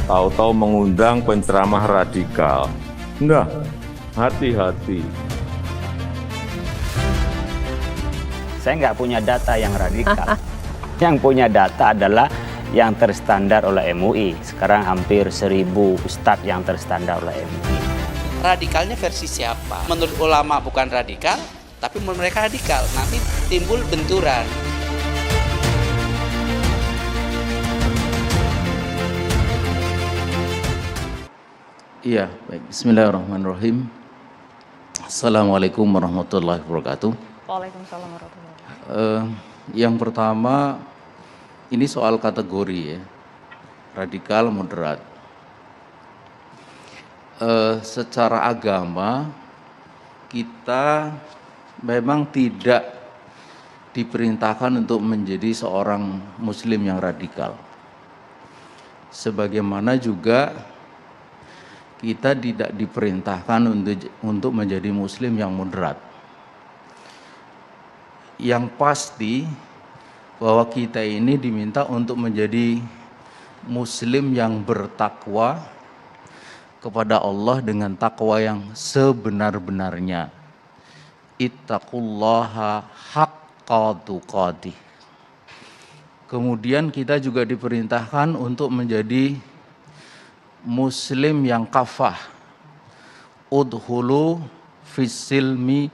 tahu-tahu mengundang penceramah radikal. Nah, hati-hati. Saya nggak punya data yang radikal. Yang punya data adalah yang terstandar oleh MUI. Sekarang hampir 1.000 ustadz yang terstandar oleh MUI. Radikalnya versi siapa? Menurut ulama bukan radikal, tapi menurut mereka radikal. Nanti timbul benturan. Iya, baik. Bismillahirrahmanirrahim. Assalamualaikum warahmatullahi wabarakatuh. Waalaikumsalam warahmatullahi wabarakatuh. Yang pertama, ini soal kategori ya, radikal, moderat. Secara agama, kita memang tidak diperintahkan untuk menjadi seorang muslim yang radikal. Sebagaimana juga kita tidak diperintahkan untuk menjadi muslim yang moderat. Yang pasti bahwa kita ini diminta untuk menjadi muslim yang bertakwa kepada Allah dengan takwa yang sebenar-benarnya. Ittaqullaha haqqa tuqatih. Kemudian kita juga diperintahkan untuk menjadi muslim yang kafah. Udhulu fis-silmi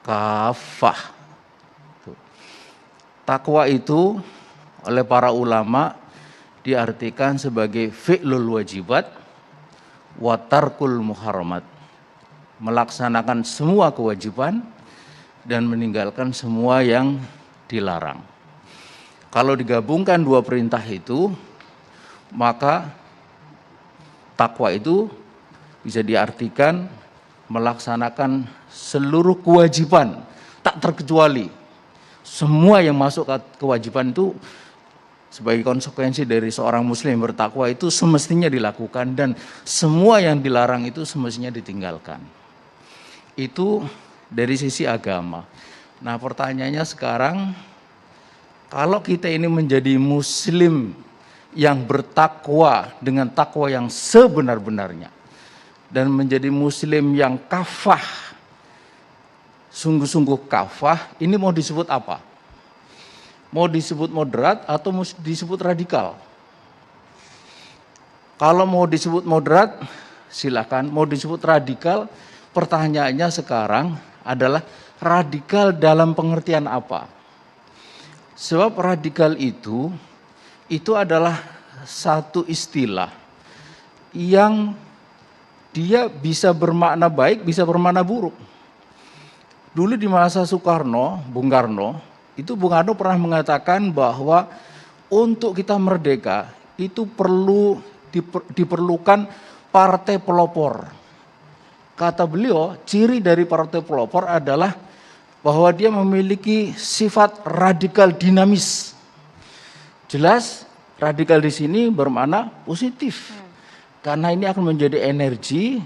kafah. Takwa itu oleh para ulama diartikan sebagai fi'lul wajibat wa tarkul muharramat. Melaksanakan semua kewajiban dan meninggalkan semua yang dilarang. Kalau digabungkan dua perintah itu, maka takwa itu bisa diartikan melaksanakan seluruh kewajiban, tak terkecuali. Semua yang masuk ke kewajiban itu sebagai konsekuensi dari seorang muslim yang bertakwa itu semestinya dilakukan, dan semua yang dilarang itu semestinya ditinggalkan. Itu dari sisi agama. Nah, pertanyaannya sekarang, kalau kita ini menjadi muslim yang bertakwa dengan takwa yang sebenar-benarnya dan menjadi muslim yang kafah, sungguh-sungguh kafah, ini mau disebut apa? Mau disebut moderat atau mau disebut radikal? Kalau mau disebut moderat, silakan. Mau disebut radikal, pertanyaannya sekarang adalah radikal dalam pengertian apa? Sebab radikal itu adalah satu istilah yang dia bisa bermakna baik, bisa bermakna buruk. Dulu di masa Soekarno, Bung Karno, itu Bung Karno pernah mengatakan bahwa untuk kita merdeka itu diperlukan partai pelopor. Kata beliau, ciri dari partai pelopor adalah bahwa dia memiliki sifat radikal dinamis. Jelas, radikal di sini bermakna positif. Karena ini akan menjadi energi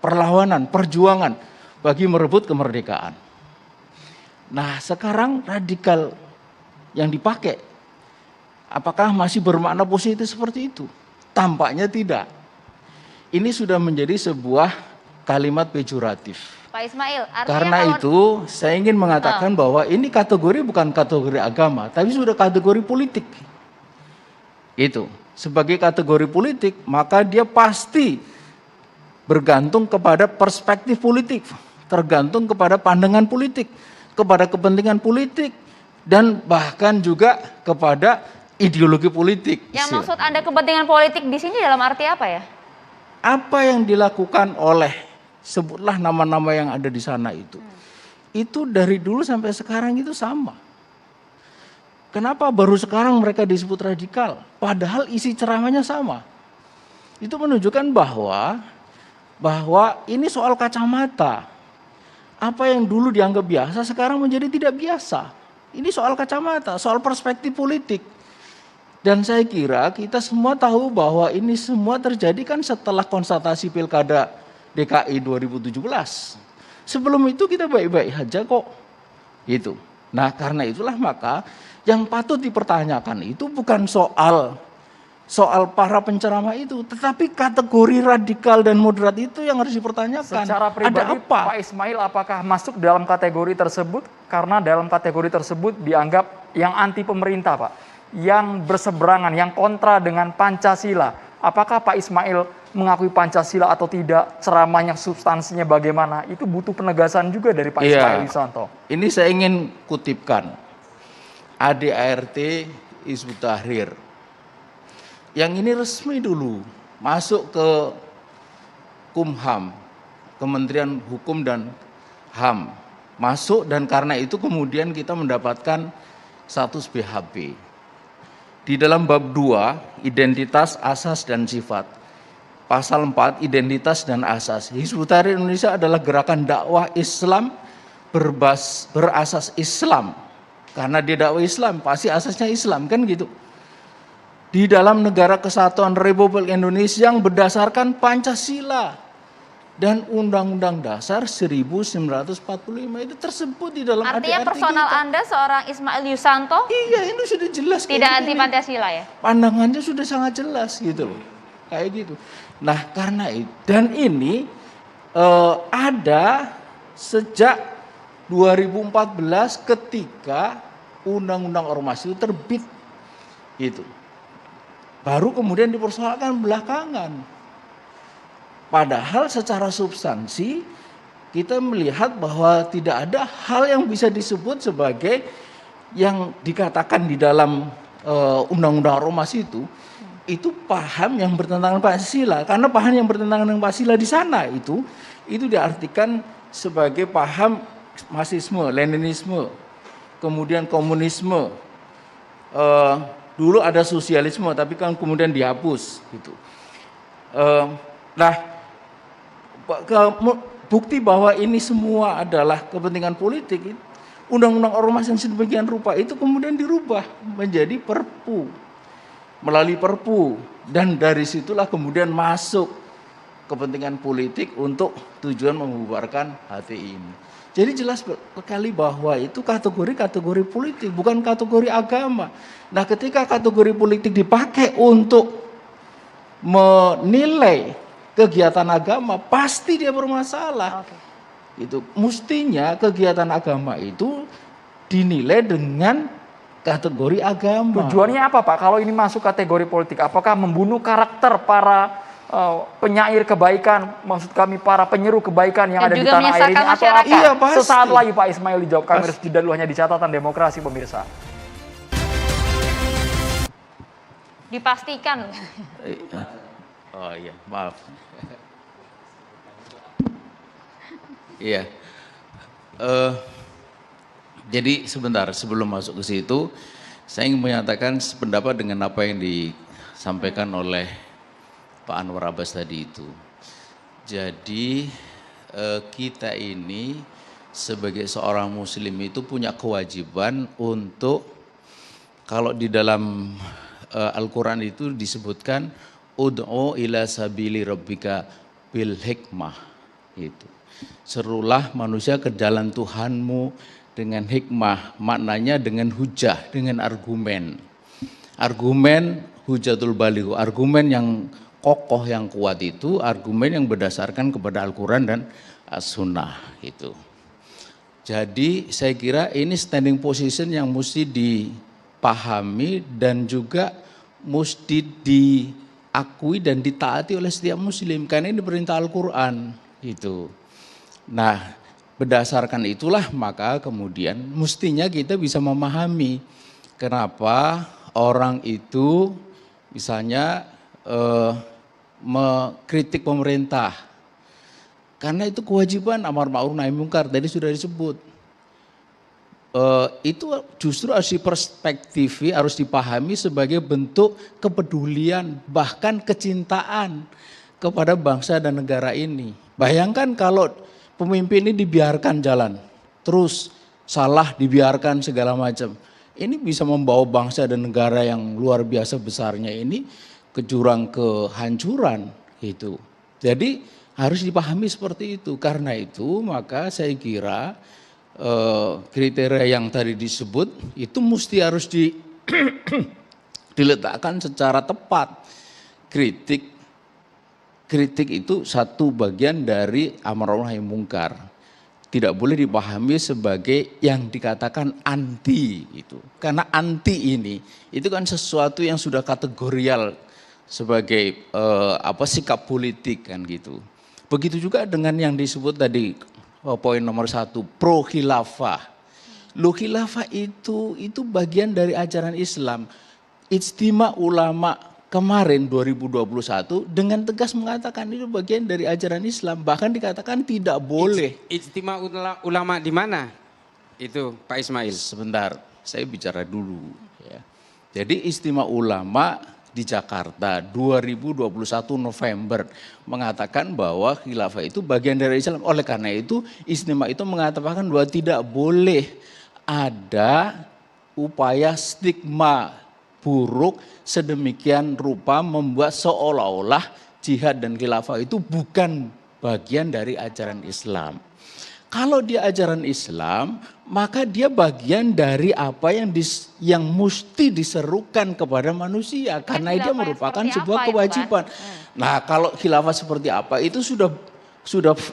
perlawanan, perjuangan bagi merebut kemerdekaan. Nah, sekarang radikal yang dipakai, apakah masih bermakna positif seperti itu? Tampaknya tidak. Ini sudah menjadi sebuah kalimat pejoratif. Pak Ismail, artinya karena itu saya ingin mengatakan bahwa ini kategori bukan kategori agama, tapi sudah kategori politik. Itu. Sebagai kategori politik, maka dia pasti bergantung kepada perspektif politik, tergantung kepada pandangan politik, kepada kepentingan politik, dan bahkan juga kepada ideologi politik. Yang maksud Anda kepentingan politik di sini dalam arti apa ya? Apa yang dilakukan oleh, sebutlah nama-nama yang ada di sana itu dari dulu sampai sekarang itu sama. Kenapa baru sekarang mereka disebut radikal? Padahal isi ceramahnya sama. Itu menunjukkan bahwa ini soal kacamata. Apa yang dulu dianggap biasa sekarang menjadi tidak biasa. Ini soal kacamata, soal perspektif politik. Dan saya kira kita semua tahu bahwa ini semua terjadi kan setelah konstatasi Pilkada DKI 2017. Sebelum itu kita baik-baik aja kok. Gitu. Nah, karena itulah maka yang patut dipertanyakan itu bukan soal soal para penceramah itu, tetapi kategori radikal dan moderat itu yang harus dipertanyakan. Secara pribadi, ada apa? Pak Ismail apakah masuk dalam kategori tersebut? Karena dalam kategori tersebut dianggap yang anti pemerintah, Pak. Yang berseberangan, yang kontra dengan Pancasila. Apakah Pak Ismail mengakui Pancasila atau tidak? Ceramahnya, substansinya bagaimana? Itu butuh penegasan juga dari Pak Ismail Yusanto. Ini saya ingin kutipkan. ADART Hizbut Tahrir. Yang ini resmi dulu. Masuk ke Kumham. Kementerian Hukum dan HAM. Masuk dan karena itu kemudian kita mendapatkan status BHP. Di dalam bab 2, identitas, asas, dan sifat. Pasal 4, identitas dan asas. Hizbut Tahrir Indonesia adalah gerakan dakwah Islam berasas Islam. Karena dia dakwah Islam, pasti asasnya Islam, kan gitu. Di dalam negara kesatuan Republik Indonesia yang berdasarkan Pancasila dan Undang-Undang Dasar 1945 itu tersebut di dalam Artinya ADART personal kita. Anda seorang Ismail Yusanto Iya, ini sudah jelas. tidak kayak anti gini. Pancasila ya? Pandangannya sudah sangat jelas gitu loh. Kayak gitu. Nah, karena itu dan ini ada sejak 2014 ketika Undang-Undang Ormas itu terbit. Itu. Baru kemudian dipersoalkan belakangan. Padahal secara substansi kita melihat bahwa tidak ada hal yang bisa disebut sebagai yang dikatakan di dalam Undang-Undang Ormas itu paham yang bertentangan Pancasila. Karena paham yang bertentangan dengan Pancasila di sana itu diartikan sebagai paham Marxisme, Leninisme, kemudian komunisme. Dulu ada sosialisme, tapi kan kemudian dihapus. Gitu. Nah, bukti bahwa ini semua adalah kepentingan politik. Undang-undang ormas yang sedemikian rupa itu kemudian dirubah menjadi Perpu, melalui Perpu, dan dari situlah kemudian masuk kepentingan politik untuk tujuan membubarkan HTI ini. Jadi jelas sekali bahwa itu kategori-kategori politik, bukan kategori agama. Nah, ketika kategori politik dipakai untuk menilai kegiatan agama, pasti dia bermasalah. Itu mestinya kegiatan agama itu dinilai dengan kategori agama. Tujuannya apa, Pak? Kalau ini masuk kategori politik, apakah membunuh karakter para penyair kebaikan, maksud kami para penyeru kebaikan yang Dan ada di juga tanah air ini, menyesalkan atau masyarakat. apa? Iya, pasti. Sesaat lagi Pak Ismail dijawab. Kami Pasti. harus jeda dulu, hanya di catatan demokrasi, pemirsa. Dipastikan. Oh iya, maaf. Iya. Jadi sebentar sebelum masuk ke situ, saya ingin menyatakan sependapat dengan apa yang disampaikan oleh Pak Anwar Abbas tadi itu. Jadi kita ini sebagai seorang muslim itu punya kewajiban untuk, kalau di dalam Al-Quran itu disebutkan ud'u ila sabili rabbika bil hikmah, itu. Serulah manusia ke jalan Tuhanmu dengan hikmah, maknanya dengan hujah, dengan argumen. Argumen hujatul baligh, argumen yang kokoh, yang kuat itu argumen yang berdasarkan kepada Al-Quran dan As-Sunnah itu. Jadi saya kira ini standing position yang mesti dipahami dan juga mesti diakui dan ditaati oleh setiap muslim, karena ini perintah Al-Quran itu. Nah, berdasarkan itulah maka kemudian mestinya kita bisa memahami kenapa orang itu misalnya mengkritik pemerintah. Karena itu kewajiban amar ma'ruf nahi munkar, tadi sudah disebut. Itu justru harus diperspektifi, harus dipahami sebagai bentuk kepedulian, bahkan kecintaan kepada bangsa dan negara ini. Bayangkan kalau pemimpin ini dibiarkan jalan, terus salah dibiarkan segala macam. Ini bisa membawa bangsa dan negara yang luar biasa besarnya ini ke jurang kehancuran itu. Jadi harus dipahami seperti itu. Karena itu maka saya kira kriteria yang tadi disebut itu mesti harus diletakkan secara tepat. Kritik itu satu bagian dari amar ma'ruf nahi munkar. Tidak boleh dipahami sebagai yang dikatakan anti itu. Karena anti ini itu kan sesuatu yang sudah kategorial sebagai sikap politik kan gitu. Begitu juga dengan yang disebut tadi poin nomor 1, pro khilafah. Lu khilafah itu bagian dari ajaran Islam. Ijtima ulama kemarin 2021 dengan tegas mengatakan itu bagian dari ajaran Islam. Bahkan dikatakan tidak boleh. Ijtima ulama di mana? Itu Pak Ismail. Sebentar, saya bicara dulu. Ya. Jadi Ijtima ulama di Jakarta 2021 November mengatakan bahwa khilafah itu bagian dari Islam. Oleh karena itu Ijtima itu mengatakan bahwa tidak boleh ada upaya stigma buruk sedemikian rupa membuat seolah-olah jihad dan khilafah itu bukan bagian dari ajaran Islam. Kalau dia ajaran Islam, maka dia bagian dari apa yang mesti diserukan kepada manusia karena dia merupakan sebuah kewajiban. Nah, kalau khilafah seperti apa itu sudah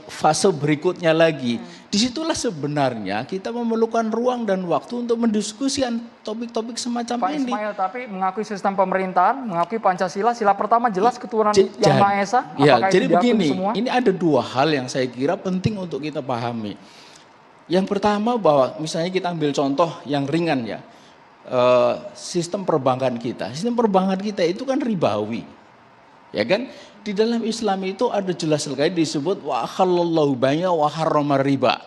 fase berikutnya lagi. Disitulah sebenarnya kita memerlukan ruang dan waktu untuk mendiskusikan topik-topik semacam Pak ini. Ismail tapi mengakui sistem pemerintahan, mengakui Pancasila, sila pertama jelas keturunan Yang Maha Esa. Ya, Apakah jadi itu diakui begini, semua? ini ada dua hal yang saya kira penting untuk kita pahami. Yang pertama bahwa misalnya kita ambil contoh yang ringan ya, sistem perbankan kita. Sistem perbankan kita itu kan ribawi, ya kan? Di dalam Islam itu ada jelas sekali disebut wa halallahu bai'a wa harrama riba.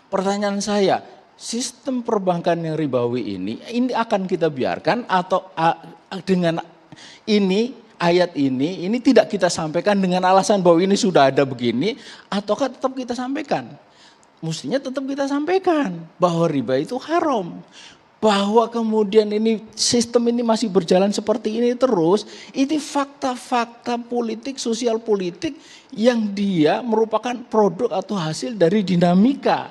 Pertanyaan saya, sistem perbankan yang ribawi ini akan kita biarkan atau dengan ayat ini tidak kita sampaikan dengan alasan bahwa ini sudah ada begini, ataukah tetap kita sampaikan? Mestinya tetap kita sampaikan bahwa riba itu haram. Bahwa kemudian sistem ini masih berjalan seperti ini terus, ini fakta-fakta politik, sosial politik yang dia merupakan produk atau hasil dari dinamika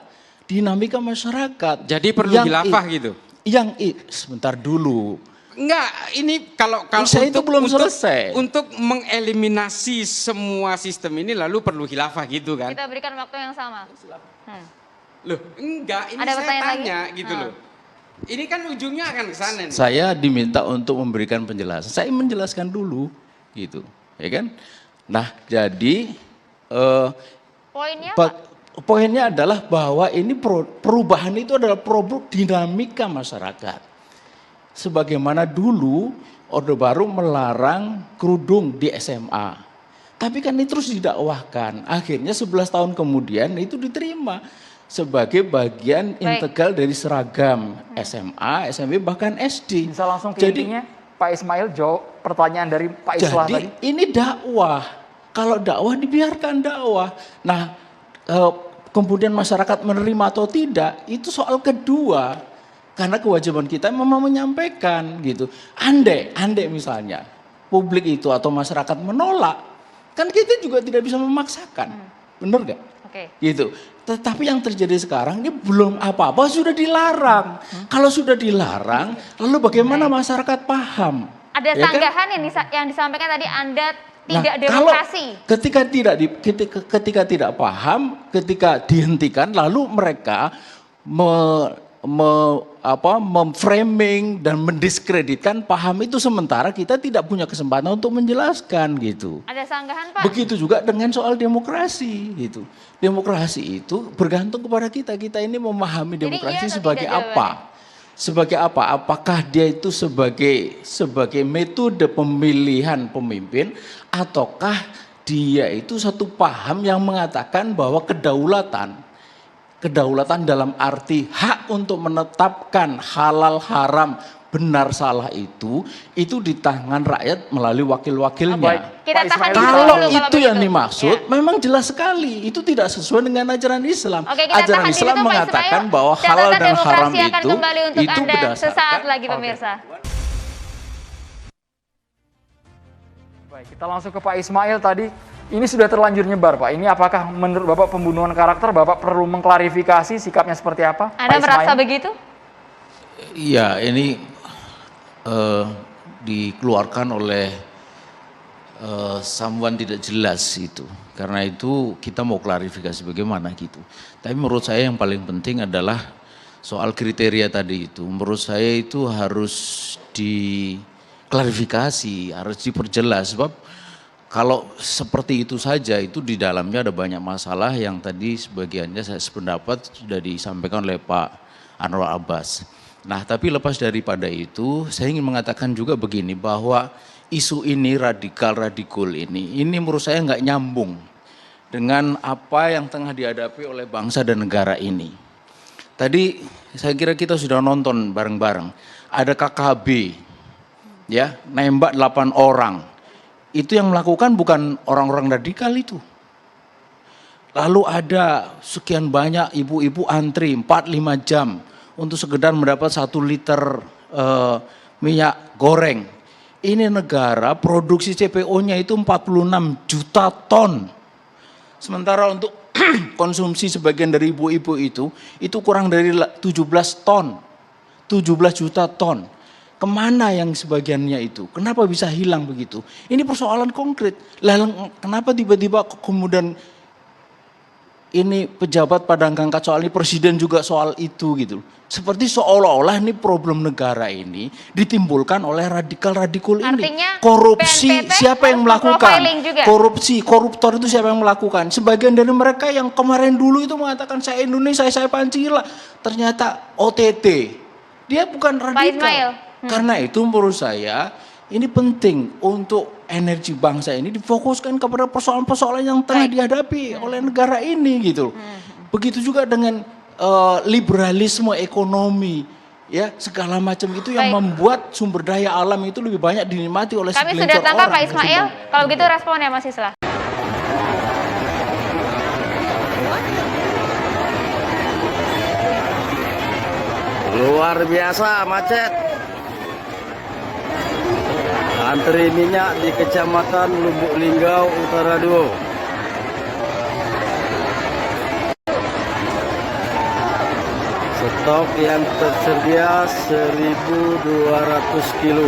masyarakat. Jadi perlu khilafah gitu. Sebentar dulu. Enggak, ini kalau Saya itu belum selesai. Untuk mengeliminasi semua sistem ini lalu perlu khilafah gitu kan? Kita berikan waktu yang sama. Loh, enggak, ini Ada saya pertanyaan tanya lagi? gitu loh. Ini kan ujungnya akan ke sana nih. Saya diminta untuk memberikan penjelasan. Saya menjelaskan dulu, gitu, ya kan? Nah, jadi Poinnya poinnya adalah bahwa ini perubahan itu adalah produk dinamika masyarakat. Sebagaimana dulu Orde Baru melarang kerudung di SMA. Tapi kan ini terus didakwahkan. Akhirnya 11 tahun kemudian itu diterima sebagai bagian integral dari seragam SMA, SMP, bahkan SD. Bisa langsung ke intinya, Pak Ismail jawab pertanyaan dari Pak Islah tadi. Jadi ini dakwah. Kalau dakwah dibiarkan dakwah. Nah, kemudian masyarakat menerima atau tidak, itu soal kedua. Karena kewajiban kita memang menyampaikan gitu. Andai misalnya publik itu atau masyarakat menolak, kan kita juga tidak bisa memaksakan. Benar gak? Oke. Gitu. Tetapi yang terjadi sekarang ini belum apa-apa sudah dilarang. Kalau sudah dilarang, lalu bagaimana masyarakat paham? Ada Ya kan? sanggahan yang disampaikan tadi Anda tidak Kalau demokrasi. ketika tidak paham, ketika dihentikan, lalu mereka memframing dan mendiskreditkan paham itu, sementara kita tidak punya kesempatan untuk menjelaskan gitu. Ada sanggahan Pak? Begitu juga dengan soal demokrasi gitu. Demokrasi itu bergantung kepada kita ini memahami Jadi demokrasi iya atau sebagai tidak apa? Sebagai apa? Apakah dia itu sebagai metode pemilihan pemimpin, ataukah dia itu satu paham yang mengatakan bahwa kedaulatan dalam arti hak untuk menetapkan halal haram, benar salah itu di tangan rakyat melalui wakil-wakilnya. Baik. Kita Pak tahan Ismail, dulu Kalau dulu itu yang begitu. dimaksud, Ya. memang jelas sekali itu tidak sesuai dengan ajaran Islam. Oke, kita Ajaran tahan di Islam situ, Pak mengatakan Ismail. bahwa halal Catatan dan haram demokrasi akan kembali untuk itu Anda berdasarkan sesaat lagi pemirsa. Baik, kita langsung ke Pak Ismail tadi. Ini sudah terlanjur nyebar, Pak. Ini apakah menurut Bapak pembunuhan karakter, Bapak perlu mengklarifikasi sikapnya seperti apa? Anda Pak merasa Ismail? begitu? Iya, ini dikeluarkan oleh someone tidak jelas itu. Karena itu kita mau klarifikasi bagaimana gitu. Tapi menurut saya yang paling penting adalah soal kriteria tadi itu. Menurut saya itu harus diklarifikasi, harus diperjelas. Sebab kalau seperti itu saja itu di dalamnya ada banyak masalah yang tadi sebagiannya saya sependapat sudah disampaikan oleh Pak Anwar Abbas. Nah tapi lepas daripada itu saya ingin mengatakan juga begini bahwa isu ini radikal ini menurut saya nggak nyambung dengan apa yang tengah dihadapi oleh bangsa dan negara ini. Tadi saya kira kita sudah nonton bareng-bareng, ada KKB, ya nembak 8 orang, itu yang melakukan bukan orang-orang radikal itu. Lalu ada sekian banyak ibu-ibu antri 4-5 jam untuk sekedar mendapat 1 liter minyak goreng. Ini negara produksi CPO-nya itu 46 juta ton. Sementara untuk konsumsi sebagian dari ibu-ibu itu kurang dari 17 ton. 17 juta ton. Kemana yang sebagiannya itu? Kenapa bisa hilang begitu? Ini persoalan konkret. Lalu kenapa tiba-tiba kemudian ini pejabat pada ngangkat soal ini, presiden juga soal itu gitu. Seperti seolah-olah ini problem negara ini ditimbulkan oleh radikal ini. Artinya Korupsi BNPT siapa yang harus melakukan? profiling juga. Korupsi, koruptor itu siapa yang melakukan? Sebagian dari mereka yang kemarin dulu itu mengatakan saya Indonesia, saya Pancasila. Ternyata OTT. Dia bukan Pak radikal. Ismail. Karena itu menurut saya ini penting untuk energi bangsa ini difokuskan kepada persoalan-persoalan yang tengah dihadapi oleh negara ini gitu. Begitu juga dengan liberalisme ekonomi, ya segala macam itu yang membuat sumber daya alam itu lebih banyak dinikmati oleh Kami segelintir sudah tangkap orang. Pak Ismail. Kalau gitu responnya Mas Islah. Luar biasa macet. Antri minyak di Kecamatan Lubuk Linggau Utara 2. Stok yang tersedia 1.200 kilo.